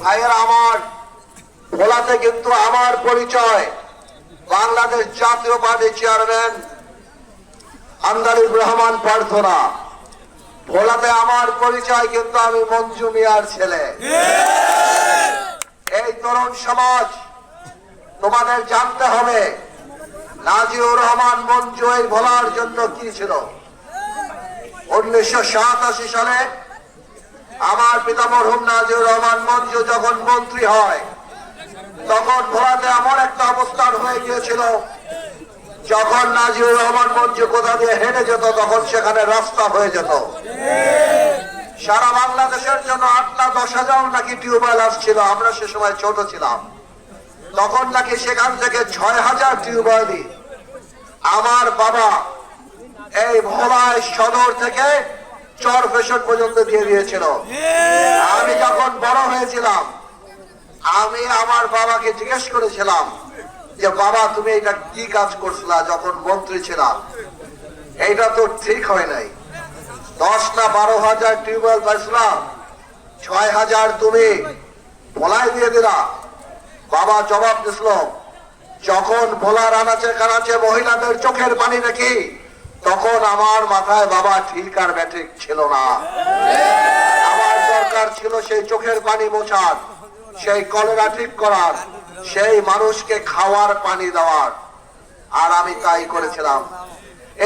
ভাইয়েরা আমার, ভোলাতে কিন্তু আমার পরিচয় বাংলাদেশ জাতীয় পার্টির চেয়ারম্যান আন্দালিব রহমান প্রার্থনা। ভোলাতে আমার পরিচয় কিন্তু আমি মঞ্জু মিয়ার ছেলে। এই তরুণ সমাজ, তোমাদের জানতে হবে নাজিউর রহমান মঞ্জু এই ভোলার জন্য কি ছিল। 1987 সালে আমার পিতা মরহুম নাজিউর রহমান মঞ্জু যখন মন্ত্রী হয়, তখন ভোলাতে এমন একটা অবস্থান হয়ে গিয়েছিল, যখন নাজিউর রহমান মঞ্জু কোথা দিয়ে হেঁটে যেত তখন সেখানে রাস্তা হয়ে যেত। সারা বাংলাদেশের জন্য 8 না 10 হাজার নাকি টিউবওয়েল আসছিল। আমরা সে সময় ছোট ছিলাম, তখন নাকি সেখান থেকে 6000 টিউবওয়েলই আমার বাবা এই ভোলায় সদর থেকে চরফেশন পর্যন্ত দিয়ে দিয়েছিল। আমি যখন বড় হয়েছিলাম, আমি আমার বাবাকে জিজ্ঞেস করেছিলাম যে বাবা, তুমি এটা কি কাজ করছিলা যখন মন্ত্রী ছিলাম? এইটা তো ঠিক হয় নাই। 10 না 12 হাজার টিউবওয়েল পাইছিলাম, 6000 তুমি ভোলায় দিয়ে দিলা। বাবা জবাব দিছিল, যখন ভোলার আনাচে কানাচে মহিলাদের চোখের পানি দেখি, তখন আমার মাথায় বাবা ঠিক আর ব্যাঠিক ছিল না। আমার দরকার ছিল সেই চোখের পানি মোছার, সেই কলেরা ঠিক করার, সেই মানুষকে খাওয়ার পানি দেওয়ার, আর আমি তাই করেছিলাম।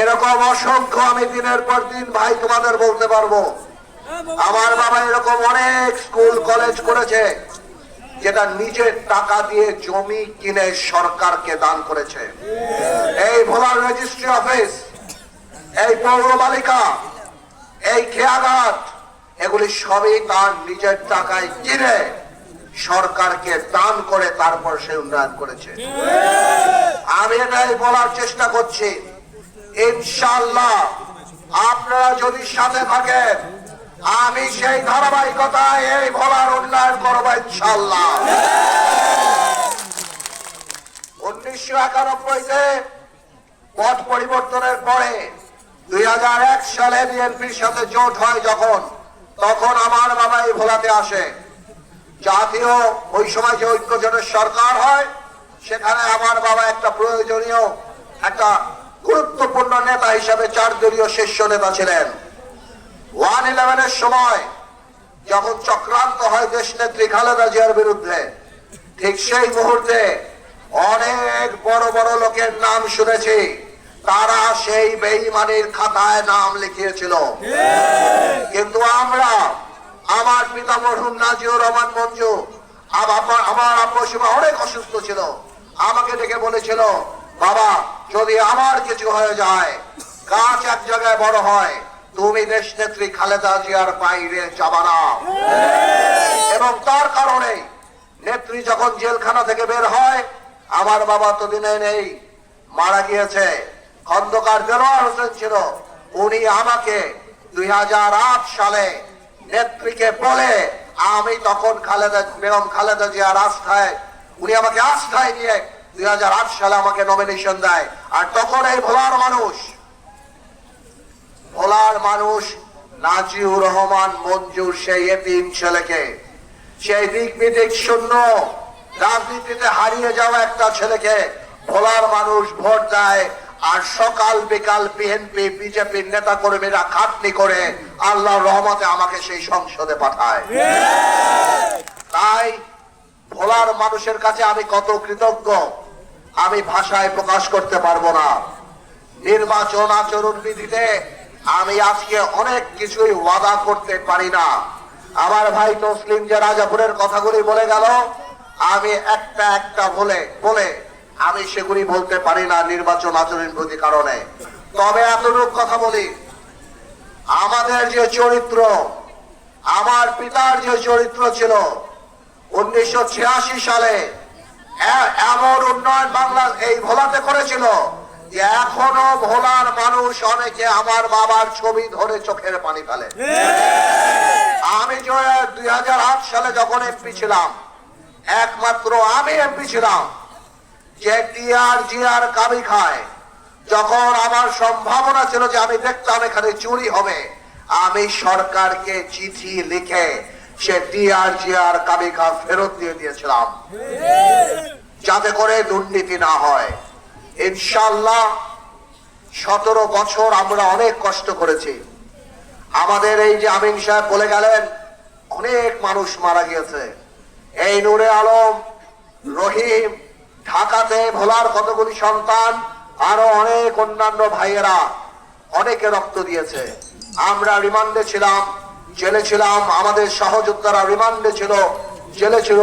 এরকম অসংখ্য আমি দিনের পর দিন ভাই তোমাদের বলতে পারবো। আমার বাবা এরকম অনেক স্কুল কলেজ করেছে, যেটা নিজের টাকা দিয়ে জমি কিনে সরকারকে দান করেছে। এই ভোলার রেজিস্ট্রি অফিস, এই পৌরপালিকা, এই খেয়াঘাট, এগুলি সবই তার নিজের টাকায় কিনে সরকারকে দান করে তারপর সে উন্নয়ন করেছে। আমি এটাই বলার চেষ্টা করছি, ইনশাআল্লাহ আপনারা যদি সাথে থাকেন, আমি সেই ধারাবাহিকতায় এই ভোলার উন্নয়ন করবো ইনশাআল্লাহ। 1991-তে পথ পরিবর্তনের পরে 2001 সালে বিএনপির সাথে জোট হয় যখন, তখন আমার বাবা এই ভোলাতে আসে। জাতীয় ওই সময় যে ঐক্য জোটের সরকার হয়, সেখানে আমার বাবা একটা প্রয়োজনীয়, একটা গুরুত্বপূর্ণ নেতা হিসাবে 4 দলীয় শীর্ষ নেতা ছিলেন। 111-এর সময় যখন চক্রান্ত হয় দেশ নেত্রী খালেদা জিয়ার বিরুদ্ধে, ঠিক সেই মুহূর্তে অনেক বড় বড় লোকের নাম শুনেছি, তারা সেই বেঈমানির খাতায় নাম লিখিয়েছিল। কিন্তু আমরা, আমার পিতা মরহুম নাজিউর রহমান মঞ্জু, আমার আব্বু সময় অনেক অসুস্থ ছিল, আমাকে ডেকে বলেছিল, বাবা যদি আমার কিছু হয়ে যায়, গাছ এক জায়গায় বড় হয়, তুমি দেশ নেত্রী খালেদা জিয়ার বাইরে যাবা না। এবং তার কারণে নেত্রী যখন জেলখানা থেকে বের হয়, আমার বাবা তো দিনে নেই, মারা গিয়েছে। খন্দকার দেলোয়ার হোসেন ছিল, উনি আমাকে 2008 সালে নেত্রীকে বলে, আমি তখন বেগম খালেদা জিয়ার আস্থায়, উনি আমাকে আস্থায় নিয়ে 2008 সালে আমাকে নমিনেশন দেয়। আর তখন এই ভোলার মানুষ নাজিউর রহমান মঞ্জুর সেই এতিম ছেলেকে, সেই দিক বিদিক শূন্য, রাজনীতিতে হারিয়ে যাওয়া একটা ছেলেকে ভোলার মানুষ ভোট দেয়। আর সকাল বিকাল বিএনপি বিজেপির নেতা কর্মীরা খাটনি করে আল্লাহর রহমতে আমাকে সেই সংসদে পাঠায়। তাই ভোলার মানুষের কাছে আমি কত কৃতজ্ঞ আমি ভাষায় প্রকাশ করতে পারবো না। নির্বাচন আচরণ বিধিতে আমি আজকে অনেক কিছুই ওয়াদা করতে পারি না। আমার ভাই তসলিম যে রাজাপুরের কথাগুলি বলে গেল, আমি একটা বলে আমি সেগুলি বলতে পারি না নির্বাচন আচরণ বিধি কারণে। তবে এতটুকু কথা বলি, আমাদের যে চরিত্র, আমার পিতার যে চরিত্র ছিল, 1986 সালে এমন উন্নয়ন বাংলা এই ভোলাতে করেছিল যে এখনো ভোলার মানুষ অনেকে আমার বাবার ছবি ধরে চোখের পানি ফেলে। আমি 2008 সালে যখন এমপি ছিলাম, একমাত্র আমি এমপি ছিলাম যে টিআর কামি খায়। যখন আমার সম্ভাবনা ছিল যে আমি দেখতাম এখানে চুরি হবে, আমি সরকারকে চিঠি লিখে সে টিআরজিআর কাবিকা ফেরত দিয়ে দিয়েছিলাম, যাতে করে দুর্নীতি না হয়। ইনশাআল্লাহ 17 বছর আমরা অনেক কষ্ট করেছি। আমাদের এই যে আমিন সাহেব বলে গেলেন, অনেক মানুষ মারা গিয়েছে। এই নূরে আলম, রহিম, ঢাকাতে ভোলার কতগুলি সন্তান, আরো অনেক অন্যান্য ভাইয়েরা অনেকে রক্ত দিয়েছে। আমরা রিমান্ডে ছিলাম, জেলে ছিলাম, আমাদের সহযোদ্ধারা রিমান্ডে ছিল, জেলে ছিল,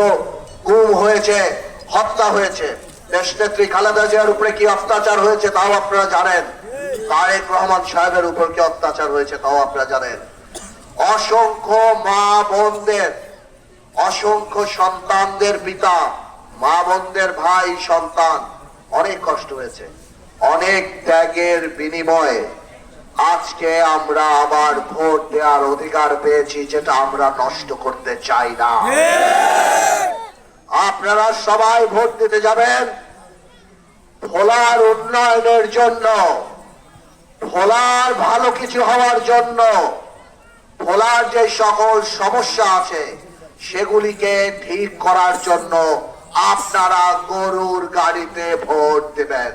গুম হয়েছে, হত্যা হয়েছে। দেশনেত্রী খালেদা জিয়ার উপরে কি অত্যাচার হয়েছে তাও আপনারা জানেন। তারেক রহমান সাহেবের উপর কি অত্যাচার হয়েছে তাও আপনারা জানেন। অসংখ্য মা বোনদের, অসংখ্য সন্তানদের পিতা, মা বোনদের ভাই সন্তান অনেক কষ্ট হয়েছে। অনেক ত্যাগের বিনিময়ে আজকে আমরা আবার ভোট দেওয়ার অধিকার পেয়েছি, যেটা আমরা নষ্ট করতে চাই না। আপনারা সবাই ভোট দিতে যাবেন ভোলার উন্নয়নের জন্য, ভোলার ভালো কিছু হওয়ার জন্য। ভোলার যে সকল সমস্যা আছে সেগুলিকে ঠিক করার জন্য আপনারা গরুর গাড়িতে ভোট দেবেন।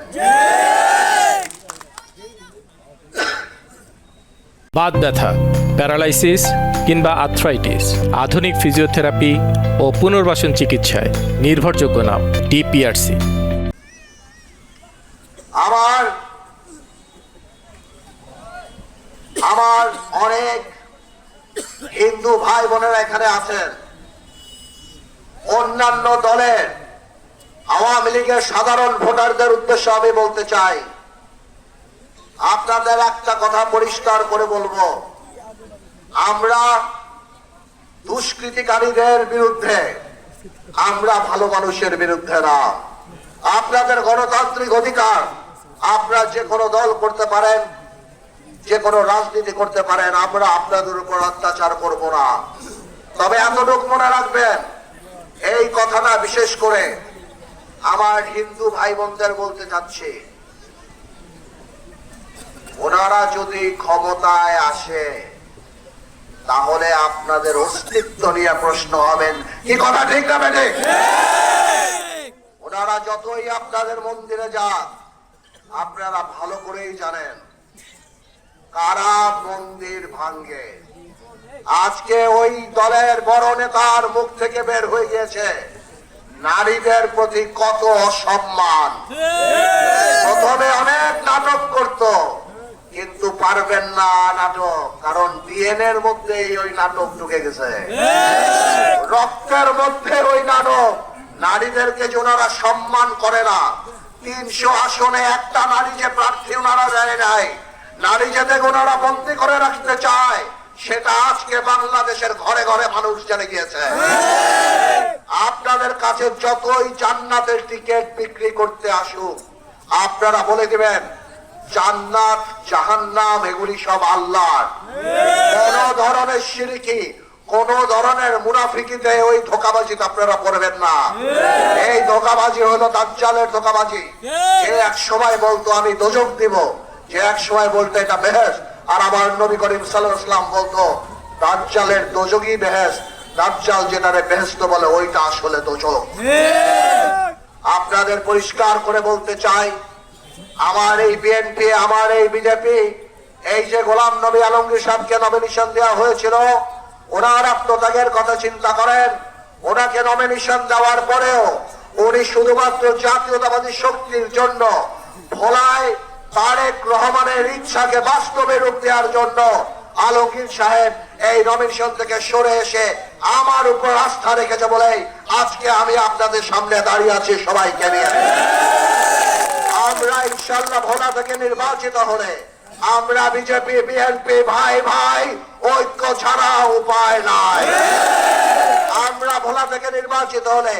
বাত ব্যথা, প্যারালাইসিস কিংবা আর্থ্রাইটিস, আধুনিক ফিজিওথেরাপি ও পুনর্বাসন চিকিৎসায় নির্ভরযোগ্য নাম ডিপিআরসি। আমার অনেক হিন্দু ভাই বোনেরা এখানে আছেন। অন্যান্য দলের আওয়ামী লীগের সাধারণ ভোটারদের উদ্দেশ্যে আমি বলতে চাই, আপনাদের একটা কথা পরিষ্কার করে বলবো, আমরা দুষ্কৃতিকারীদের বিরুদ্ধে, আমরা ভালো মানুষের বিরুদ্ধে না। আপনাদের গণতান্ত্রিক অধিকার, আপনারা যে কোনো দল করতে পারেন, যে কোনো রাজনীতি করতে পারেন, আমরা আপনাদের উপর অত্যাচার করব না। তবে এতটুকু মনে রাখবেন, এই কথাটা বিশেষ করে আমার হিন্দু ভাই বোনদের বলতে চাচ্ছি, ওনারা যদি ক্ষমতায় আসে তাহলে আপনাদের অস্তিত্ব নিয়ে প্রশ্ন হবেন। কি কথা ঠিক না বেটে? ওনারা যতই আপনাদের মন্দিরে যান, আপনারা ভালো করেই জানেন কারা মন্দির ভাঙ্গে। আজকে ওই দলের বড় নেতার মুখ থেকে বের হয়ে গিয়েছে নারীদের প্রতি কত অসম্মান। প্রথমে অনেক নাটক করত, কিন্তু পারবেন না নাটক, কারণ ডিএনএর মধ্যে ওই নাটক ঢুকে গেছে, রক্তের মধ্যে ওই নাটক। নারীদেরকে যে ওনারা সম্মান করে না, 300 আসনে একটা নারী যে প্রার্থী ওনারা দেয় নাই, নারী যাতে ওনারা বন্দী করে রাখতে চায়, সেটা আজকে বাংলাদেশের ঘরে ঘরে মানুষ জেনে গিয়েছে। আপনাদের কাছে যতই জান্নাতের টিকিট বিক্রি করতে আসুক, আপনারা বলে দিবেন জান্নাত জাহান্নাম এগুলি সব আল্লাহর। কোন ধরনের শিরকি, কোন ধরনের মুনাফিকিতে ওই ধোঁকাবাজিতে আপনারা পড়বেন না। এই ধোঁকাবাজি হলো দাজ্জালের ধোঁকাবাজি। যে এক সময় বলতো আমি দোজখ দিব, যে এক সময় বলতো এটা বেহেশত, আর আমার নবী করিম সাল্লাল্লাহু আলাইহি ওয়াসাল্লাম বলতো দাজ্জালের দোজখই বেহেশত, দাজ্জাল যেটারে বেহেশত বলে ওইটা আসলে দোজখ। আপনাদের পরিষ্কার করে বলতে চাই, আমার এই বিএনপি, আমার এই বিজেপি, এই যে গোলাম নবী আলমগীর সাহেবকে নমিনেশন দেওয়া হয়েছিল, ওনার আত্মত্যাগের কথা চিন্তা করেন। ওনাকে নমিনেশন দেওয়ার পরেও উনি শুধুমাত্র জাতীয়তাবাদী শক্তির জন্য ভোলায় তারেক রহমানের ইচ্ছাকে বাস্তবে রূপ দেওয়ার জন্য আলমগীর সাহেব এই নমিনেশন থেকে সরে এসে আমার উপর আস্থা রেখেছে বলেই আজকে আমি আপনাদের সামনে দাঁড়িয়ে আছি সবাইকে নিয়ে। আমরা ইনশাআল্লাহ ভোলা থেকে নির্বাচিত হলে আমরা বিজেপি বিএনপি ভাই ভাই ঐক্য ছাড়া উপায় নাই। আমরা ভোলা থেকে নির্বাচিত হলে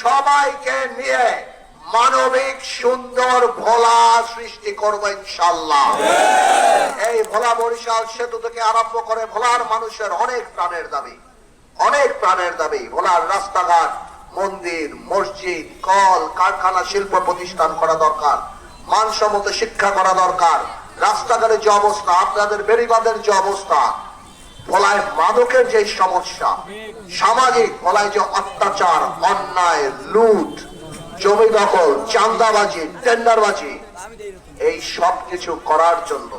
সবাইকে নিয়ে মানবিক সুন্দর ভোলা সৃষ্টি করবো ইনশাআল্লাহ। এই ভোলা বরিশাল সেতু থেকে আরম্ভ করে ভোলার মানুষের অনেক প্রাণের দাবি, অনেক প্রাণের দাবি। ভোলার রাস্তাঘাট, মন্দির, মসজিদ, কল কারখানা, শিল্প প্রতিষ্ঠান করা দরকার, মানসম্মত শিক্ষা করা দরকার। রাস্তাঘাটের যে অবস্থা, আপনাদের বেড়িবাঁধের যে অবস্থা, ভোলায় মাদকের যে সমস্যা, সামাজিক ভোলায় যে অত্যাচার, অন্যায়, লুট, জমি দখল, চাঁদাবাজি, টেন্ডারবাজি, এই সব কিছু করার জন্য,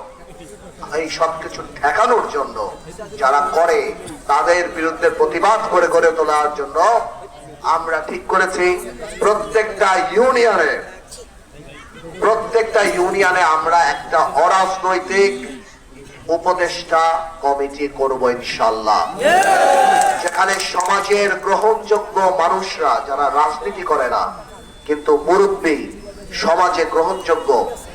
এই সব কিছু ঠেকানোর জন্য যারা করে তাদের বিরুদ্ধে প্রতিবাদ করে গড়ে তোলার জন্য আমরা ঠিক করেছি প্রত্যেকটা ইউনিয়নে আমরা একটা অরাজনৈতিক উপদেষ্টা কমিটি করব ইনশাআল্লাহ, যেখানে সমাজের গ্রহণযোগ্য মানুষরা যারা রাজনীতি করে না কিন্তু মুরব্বী, সমাজে গ্রহণযোগ্য,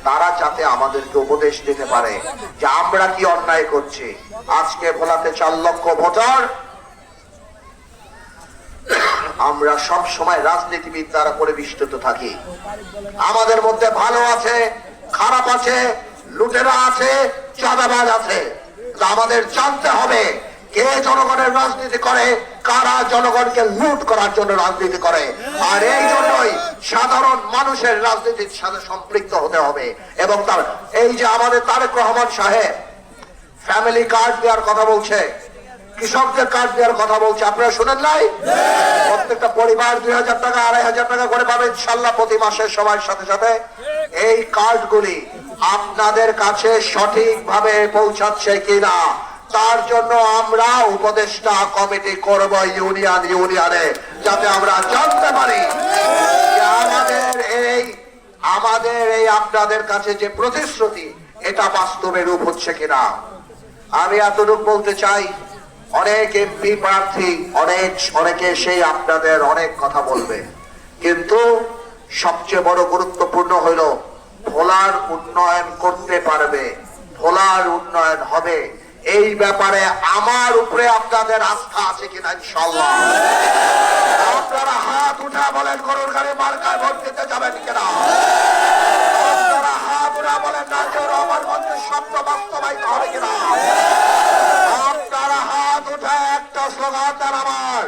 তারা যাতে আমাদেরকে উপদেশ দিতে পারে যে আমরা কি অন্যায় করছি। আজকে ভোলাতে 4 লক্ষ ভোটার, আমরা সব সময় রাজনীতিবিদ দ্বারা পরিবেষ্টিত থাকি। আমাদের মধ্যে ভালো আছে, খারাপ আছে, লুটেরা আছে, চাঁদাবাজ আছে। আমাদের জানতে হবে কে জনগণের রাজনীতি করে, কারা জনগণকে লুট করার জন্য রাজনীতি করে। আর এই জন্যই সাধারণ মানুষের রাজনীতির সাথে সম্পৃক্ত হতে হবে। এবং তার এই যে আমাদের তারেক রহমান সাহেব ফ্যামিলি কার্ড দেওয়ার কথা বলছে, কৃষকদের কার্ড দেওয়ার কথা বলছে, আপনারা শুনেন নাই? প্রত্যেকটা পরিবার 2000 টাকা 2500 টাকা করে পাবে ইনশাআল্লাহ প্রতি মাসে সময়ের সাথে সাথে। এই কার্ডগুলি আপনাদের কাছে সঠিকভাবে পৌঁছাচ্ছে কিনা তার জন্য আমরা উপদেষ্টা কমিটি করব ইউনিয়নে, যাতে আমরা জানতে পারি যে আমাদের এই আপনাদের কাছে যে প্রতিশ্রুতি এটা বাস্তবে রূপ হচ্ছে কিনা। আমি এতটুকু বলতে চাই, অনেক এমপি প্রার্থী অনেকে সেই আপনাদের অনেক কথা বলবে, কিন্তু সবচেয়ে বড় গুরুত্বপূর্ণ হইল ভোলার উন্নয়ন করতে পারবে, ভোলার উন্নয়ন হবে। এই ব্যাপারে আমার উপরে আপনাদের আস্থা আছে কিনা ইনশাআল্লাহ? আপনারা হাত উঠা বলেন গরুর গাড়ি মার্কায় ভোট দিতে যাবেন কিনা? আপনারা হাত উঠা বলেন নাজির রহমান মঞ্জুর শব্দ বাস্তবায়িত হবে কিনা? আপনারা হাত উঠা একটা স্লোগান দেন আমার,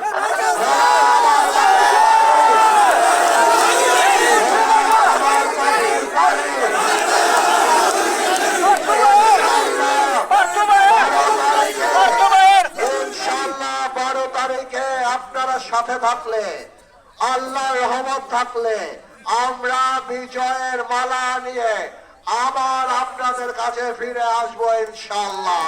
আপনারা সাথে থাকলে, আল্লাহর রহমত থাকলে আমরা বিজয়ের মালা নিয়ে আবার আপনাদের কাছে ফিরে আসবো ইনশাআল্লাহ।